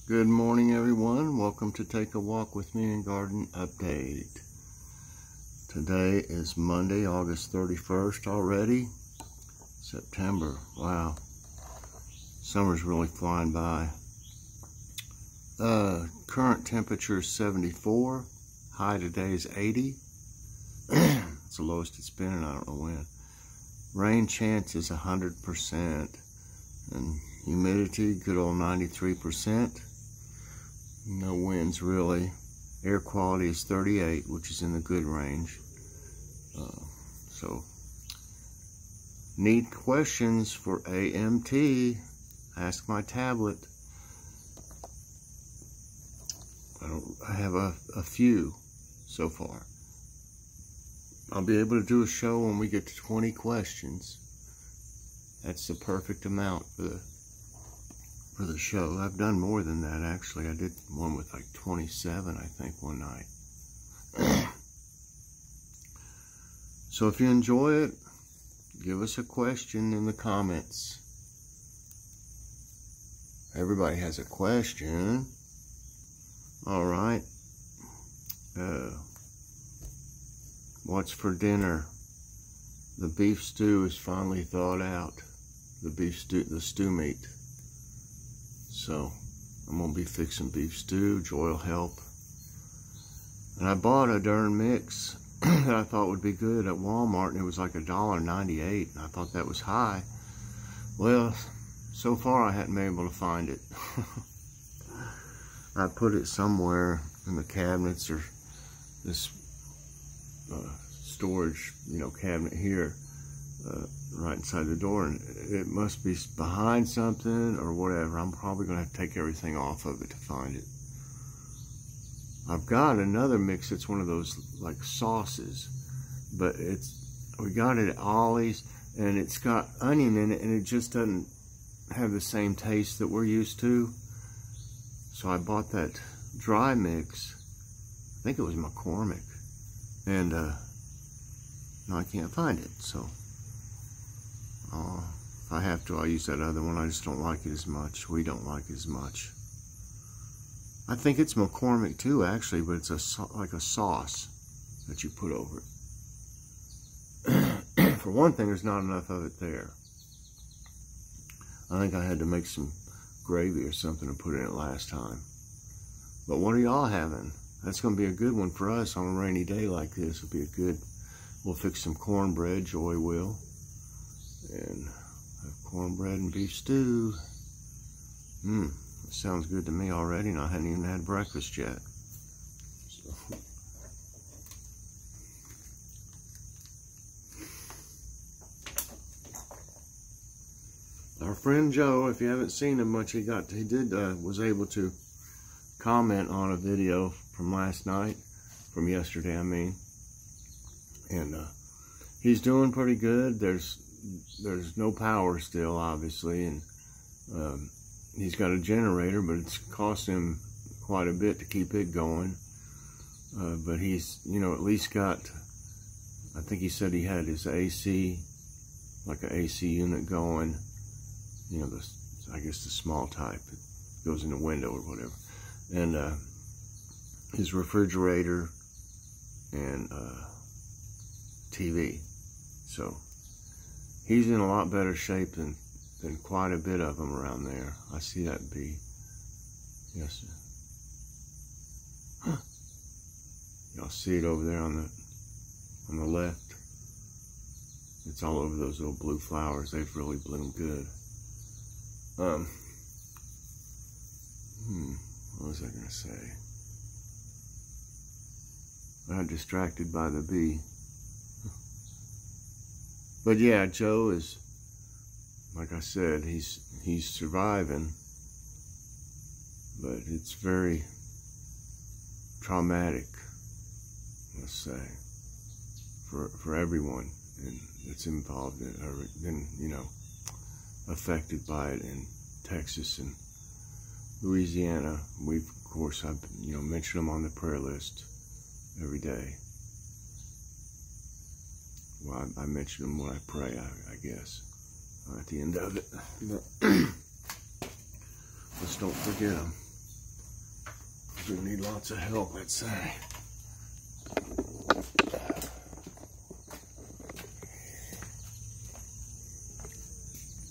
Good morning, everyone. Welcome to Take a Walk with Me in Garden Update. Today is Monday, August 31st already. September. Wow. Summer's really flying by. Current temperature is 74. High today is 80. It's the lowest it's been and I don't know when. Rain chance is 100%. And humidity, good old 93%. No winds really. Air quality is 38, which is in the good range. So, need questions for AMT? Ask my tablet. I have a few so far. I'll be able to do a show when we get to 20 questions. That's the perfect amount for the show. I've done more than that, actually. I did one with like 27, I think, one night. So if you enjoy it, give us a question in the comments. Everybody has a question. All right. What's for dinner? The beef stew is finally thawed out. The stew meat. So I'm gonna be fixing beef stew. Joy will help. And I bought a darn mix that I thought would be good at Walmart, and it was like $1.98, and I thought that was high. Well, so far I hadn't been able to find it. I put it somewhere in the cabinets or this storage, cabinet here, right inside the door, and it must be behind something or whatever. I'm probably gonna have to take everything off of it to find it. I've got another mix that's one of those like sauces, but we got it at Ollie's, and it's got onion in it, and it just doesn't have the same taste that we're used to. So I bought that dry mix. I think it was McCormick, and no, I can't find it. So if I have to, I'll use that other one. I just don't like it as much. We don't like it as much. I think it's McCormick too, actually, but it's like a sauce that you put over it. For one thing, there's not enough of it there. I think I had to make some gravy or something to put in it last time. But what are y'all having? That's going to be a good one for us on a rainy day like this. It'll be a good. We'll fix some cornbread. Joy will, and have cornbread and beef stew. Sounds good to me already, and I hadn't even had breakfast yet. So. Our friend Joe, if you haven't seen him much, was able to comment on a video from yesterday, I mean, and he's doing pretty good. There's no power still, obviously, and he's got a generator, but it's cost him quite a bit to keep it going. But he's, at least got, I think he said he had his AC, like an AC unit going. I guess the small type. It goes in the window or whatever. And his refrigerator and TV. So he's in a lot better shape than quite a bit of them around there. I see that bee. Yes, sir. Huh. Y'all see it over there on the left? It's all over those little blue flowers. They've really bloomed good. What was I gonna say? I got distracted by the bee. But yeah, Joe is, like I said, he's surviving, but it's very traumatic, let's say, for everyone that's involved in it, or been, affected by it in Texas and Louisiana. Of course, I've mentioned them on the prayer list every day. Well, I mention them when I pray, I guess, at the end of it. But let's don't forget them. We need lots of help, let's say.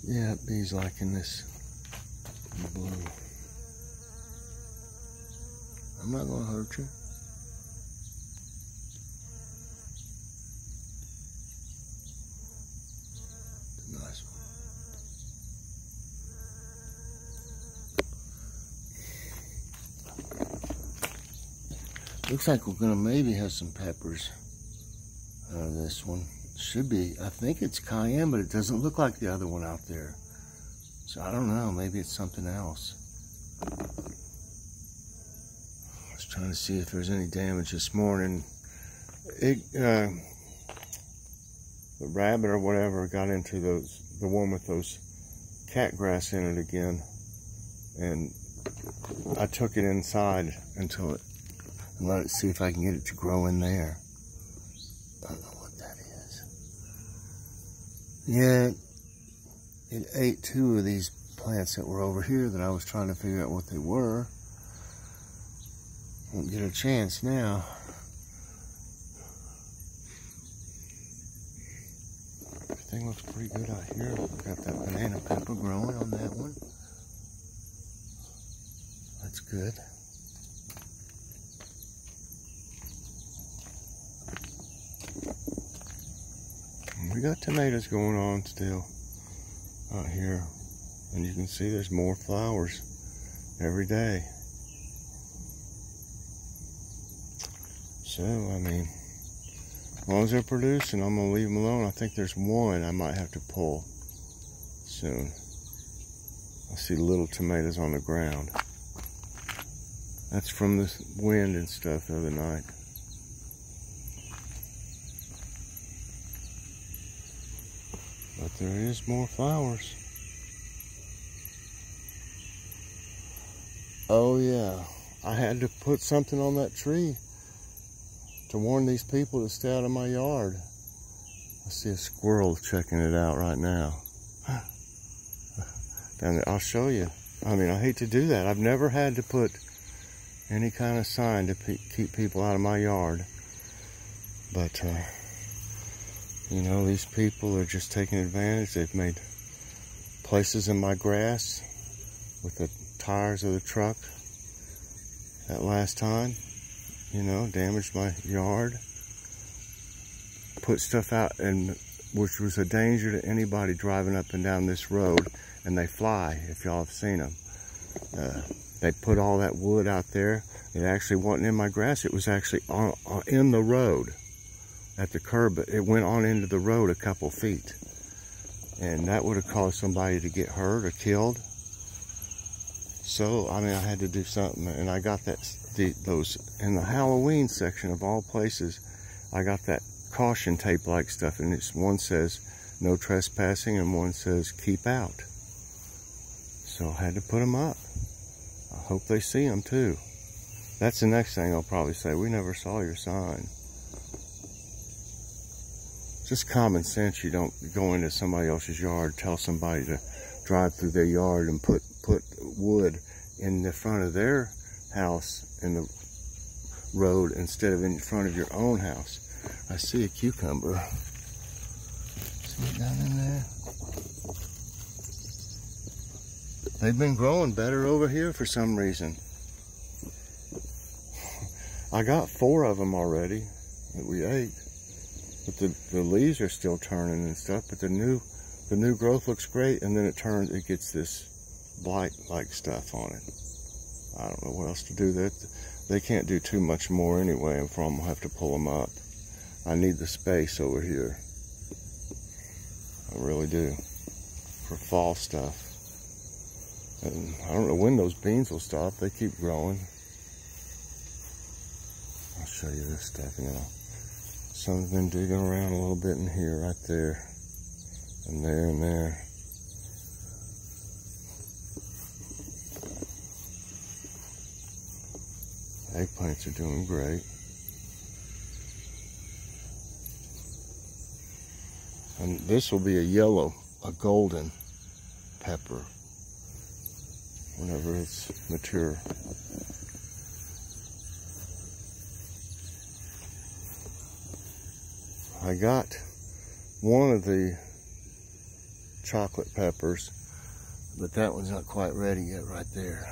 Yeah, bees liking this blue. I'm not gonna hurt you. Nice one. Looks like we're gonna maybe have some peppers out of this one. Should be. I think it's cayenne, but it doesn't look like the other one out there. So I don't know. Maybe it's something else. I was trying to see if there's any damage this morning. The rabbit or whatever got into the one with those cat grass in it again, and I took it inside until it and let it see if I can get it to grow in there. I don't know what that is. Yeah, it ate two of these plants that were over here that I was trying to figure out what they were. Won't get a chance now. Everything looks pretty good out here. Got that banana pepper growing on that one. That's good. We got tomatoes going on still out here, and you can see there's more flowers every day. So, I mean, as long as they're producing, I'm gonna leave them alone. I think there's one I might have to pull soon. I see little tomatoes on the ground. That's from the wind and stuff the other night. But there is more flowers. Oh yeah, I had to put something on that tree to warn these people to stay out of my yard. I see a squirrel checking it out right now. Down there, I'll show you. I mean, I hate to do that. I've never had to put any kind of sign to keep people out of my yard. But, you know, these people are just taking advantage. They've made places in my grass with the tires of the truck that last time. You know, damaged my yard. Put stuff out, and which was a danger to anybody driving up and down this road. And they fly, if y'all have seen them. They put all that wood out there. It actually wasn't in my grass. It was actually in the road at the curb. It went on into the road a couple feet. And that would have caused somebody to get hurt or killed. So, I mean, I had to do something. And I got those in the Halloween section of all places. I got that caution tape like stuff. And one says no trespassing and one says keep out. So I had to put them up. I hope they see them too. That's the next thing I'll probably say. We never saw your sign. Just common sense. You don't go into somebody else's yard, tell somebody to drive through their yard and put wood in the front of their house in the road instead of in front of your own house. I see a cucumber. See it down in there? They've been growing better over here for some reason. I got 4 of them already that we ate. But the leaves are still turning and stuff, but the new growth looks great, and then it gets this blight-like stuff on it. I don't know what else to do. They can't do too much more anyway, and from I'll have to pull them up. I need the space over here. I really do. For fall stuff. And I don't know when those beans will stop. They keep growing. I'll show you this stuff now. Sun's been digging around a little bit in here, right there. And there and there. Eggplants are doing great. And this will be a golden pepper whenever it's mature. I got one of the chocolate peppers, but that one's not quite ready yet right there.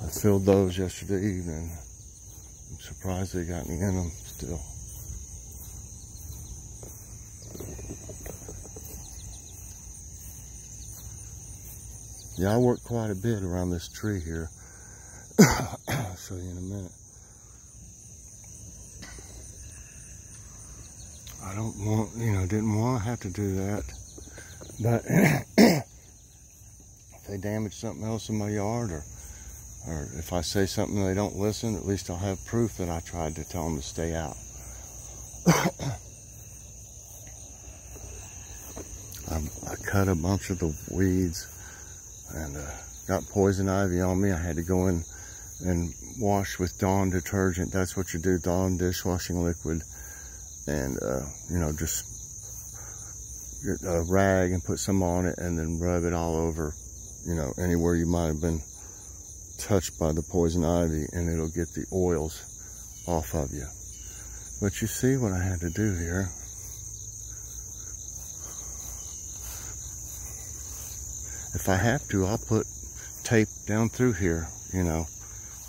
I filled those yesterday evening. I'm surprised they got any in them still. Yeah, I worked quite a bit around this tree here. I'll show you in a minute. I don't want, didn't want to have to do that. But if they damage something else in my yard, or if I say something and they don't listen, at least I'll have proof that I tried to tell them to stay out. I cut a bunch of the weeds and got poison ivy on me. I had to go in and wash with Dawn detergent. That's what you do, Dawn dishwashing liquid. And, just get a rag and put some on it and then rub it all over, anywhere you might have been touched by the poison ivy, and it'll get the oils off of you. But you see what I had to do here. If I have to, I'll put tape down through here,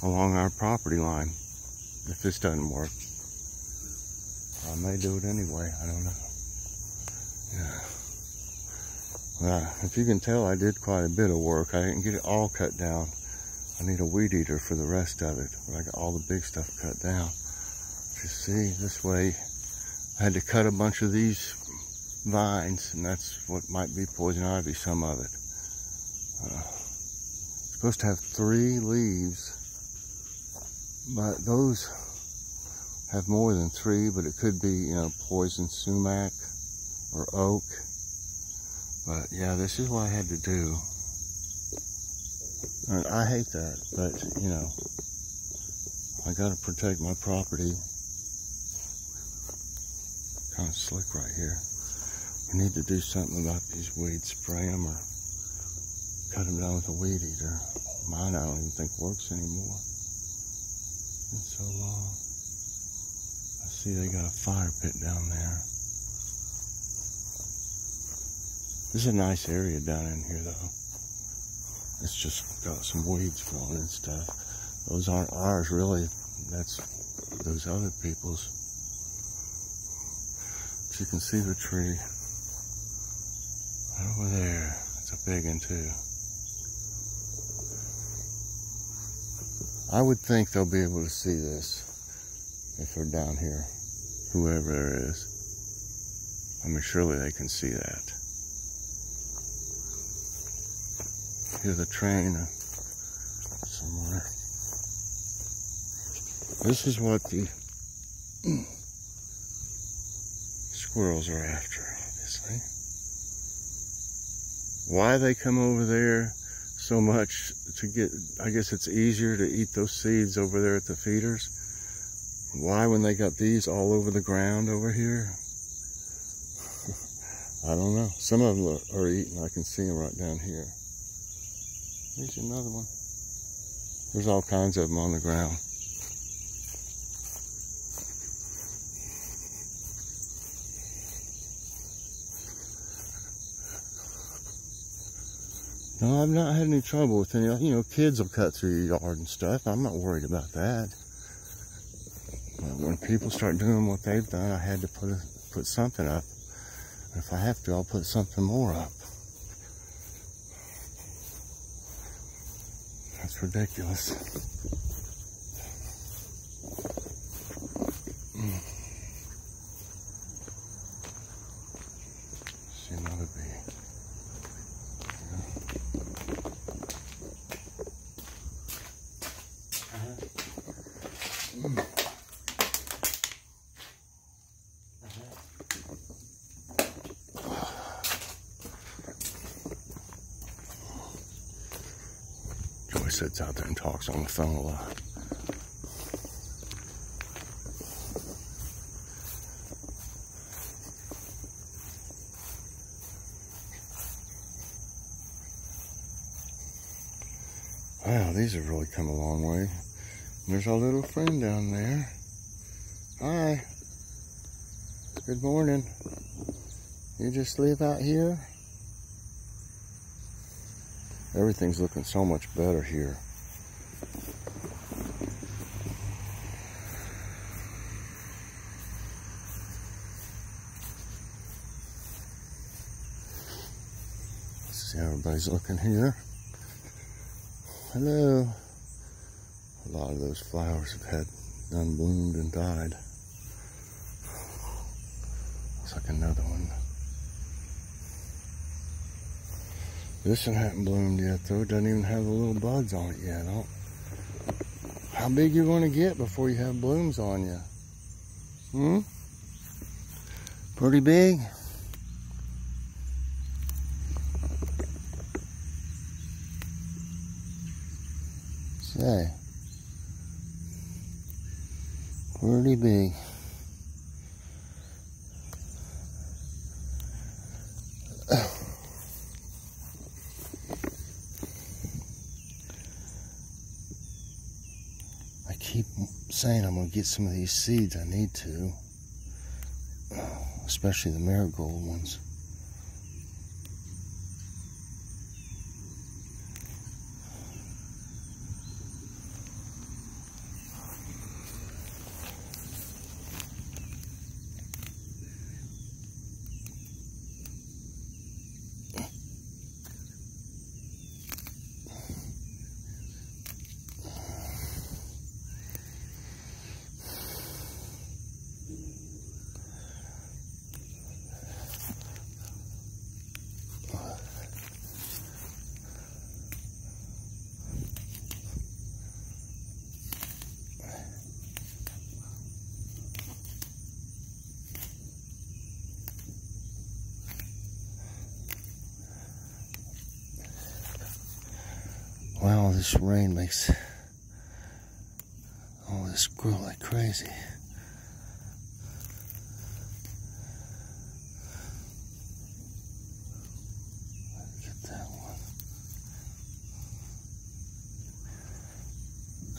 along our property line, if this doesn't work. I may do it anyway, I don't know. Yeah. Well, if you can tell, I did quite a bit of work. I didn't get it all cut down. I need a weed eater for the rest of it. I got all the big stuff cut down. You see, this way, I had to cut a bunch of these vines, and that's what might be poison ivy, some of it. It's supposed to have 3 leaves, but those have more than 3, but it could be, poison sumac or oak. But yeah, this is what I had to do. And I hate that, but I gotta protect my property. Kind of slick right here. We need to do something about these weeds. Spray them or cut them down with a weed eater. Mine I don't even think works anymore. It's been so long. I see they got a fire pit down there. This is a nice area down in here though. It's just got some weeds growing and stuff. Those aren't ours really. That's those other people's. But you can see the tree right over there. It's a big one too. I would think they'll be able to see this if they're down here, whoever there is. I mean, surely they can see that. Hear the train somewhere. This is what the squirrels are after, obviously. Why they come over there so much to get, I guess it's easier to eat those seeds over there at the feeders. Why when they got these all over the ground over here? I don't know. Some of them are eating. I can see them right down here. There's another one. There's all kinds of them on the ground. No, I've not had any trouble with any, kids will cut through your yard and stuff. I'm not worried about that. But when people start doing what they've done, I had to put something up. And if I have to, I'll put something more up. That's ridiculous. See another bee. Joey sits out there and talks on the phone a lot. Wow, these have really come a long way. There's our little friend down there. Hi. Good morning. You just live out here? Everything's looking so much better here. Let's see how everybody's looking here. Hello. A lot of those flowers have had unbloomed and died. Looks like another one. This one hasn't bloomed yet though. It doesn't even have the little buds on it yet. How big you going to get before you have blooms on you? Hmm? Pretty big? Say. Pretty big. I keep saying I'm going to get some of these seeds. I need to. Especially the marigold ones. Wow, this rain makes all this grow like crazy. Get that one.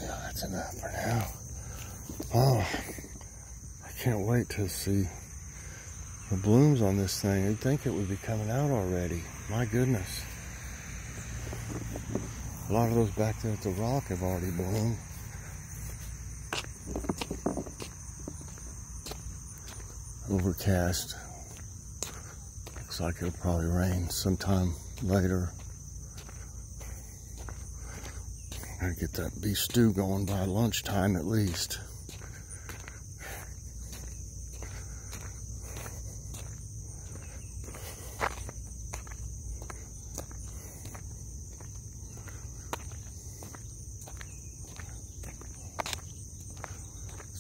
Yeah, that's enough for now. Oh, I can't wait to see the blooms on this thing. You'd think it would be coming out already. My goodness. A lot of those back there at the rock have already bloomed. Overcast. Looks like it'll probably rain sometime later. Gotta get that beef stew going by lunchtime at least.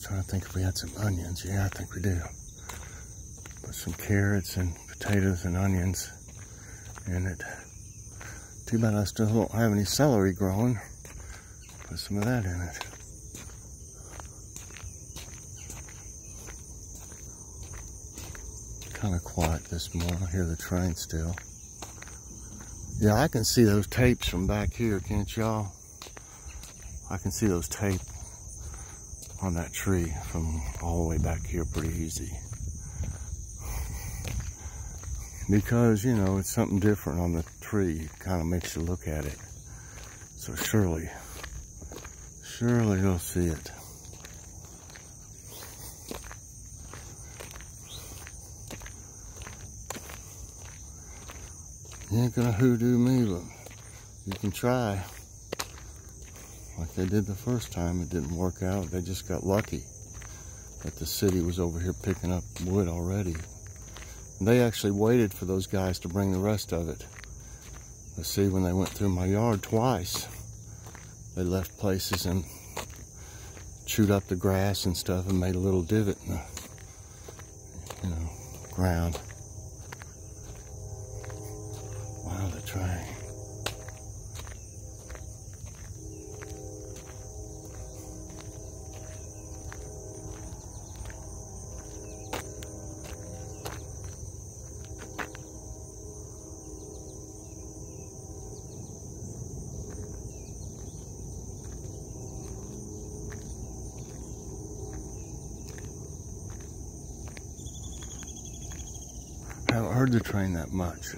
Trying to think if we had some onions. Yeah, I think we do. Put some carrots and potatoes and onions in it. Too bad I still don't have any celery growing. Put some of that in it. Kind of quiet this morning. I hear the train still. Yeah, I can see those tapes from back here, can't y'all? I can see those tapes on that tree from all the way back here pretty easy. Because, you know, it's something different on the tree. It kind of makes you look at it. So surely you'll see it. You ain't gonna hoodoo me, but you can try. Like they did the first time, it didn't work out. They just got lucky that the city was over here picking up wood already. And they actually waited for those guys to bring the rest of it. Let's see, when they went through my yard twice, they left places and chewed up the grass and stuff and made a little divot in the, you know, ground. Wow, the train. heard the train that much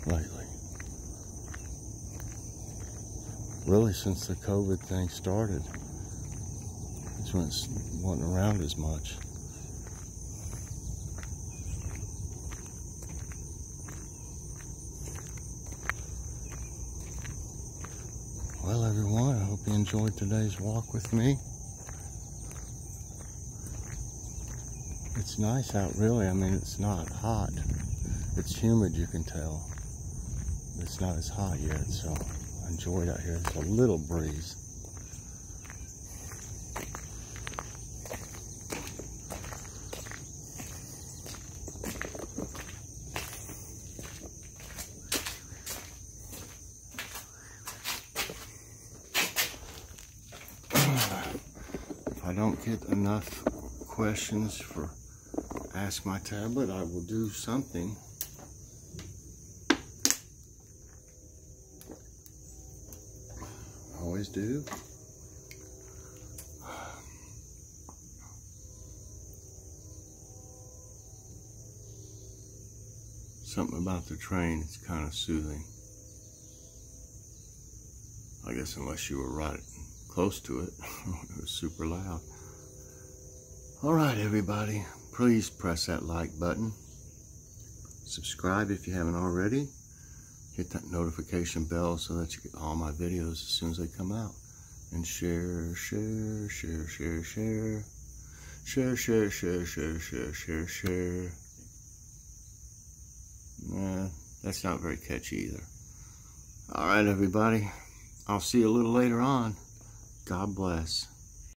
lately. Really, since the COVID thing started, it's when it wasn't around as much. Well, everyone, I hope you enjoyed today's walk with me. It's nice out, really. I mean, it's not hot. It's humid, you can tell. It's not as hot yet, so I enjoy it out here. There's a little breeze. If I don't get enough questions for Ask My Tablet, I will do something. Always do. Something about the train, it's kind of soothing. I guess unless you were right close to it. It was super loud. All right, everybody, please press that like button. Subscribe if you haven't already. Hit that notification bell so that you get all my videos as soon as they come out. And share, share, share, share, share. Share, share, share, share, share, share, share. Nah, that's not very catchy either. All right, everybody. I'll see you a little later on. God bless.